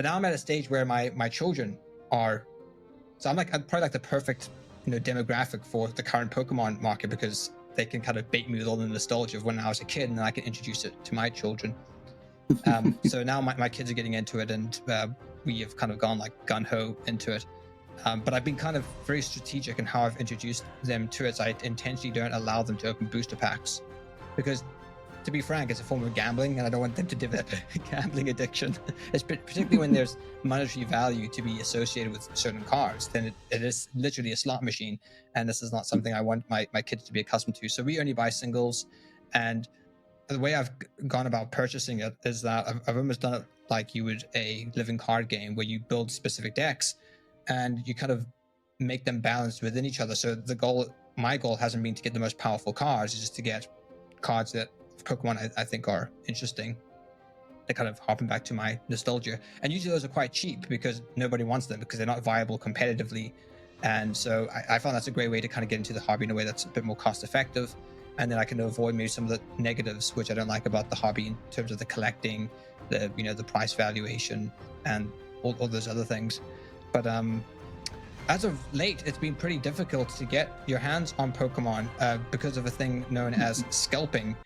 But now I'm at a stage where my children are, so I'm probably like the perfect demographic for the current Pokemon market, because they can kind of bait me with all the nostalgia of when I was a kid, and then I can introduce it to my children. So now my kids are getting into it, and we have kind of gone like gun-ho into it. But I've been kind of very strategic in how I've introduced them to it. So I intentionally don't allow them to open booster packs, because, to be frank, it's a form of gambling, and I don't want them to develop a gambling addiction. It's particularly when there's monetary value to be associated with certain cards. Then it is literally a slot machine, and this is not something I want my kids to be accustomed to. So we only buy singles, and the way I've gone about purchasing it is that I've almost done it like you would a living card game, where you build specific decks and you kind of make them balanced within each other. So my goal hasn't been to get the most powerful cards, it's just to get cards that Pokemon I think are interesting. They're kind of hopping back to my nostalgia, and usually those are quite cheap because nobody wants them, because they're not viable competitively. And so I found that's a great way to kind of get into the hobby in a way that's a bit more cost effective, and then I can avoid maybe some of the negatives which I don't like about the hobby in terms of the collecting, the price valuation, and all those other things. But as of late, it's been pretty difficult to get your hands on Pokemon because of a thing known as scalping,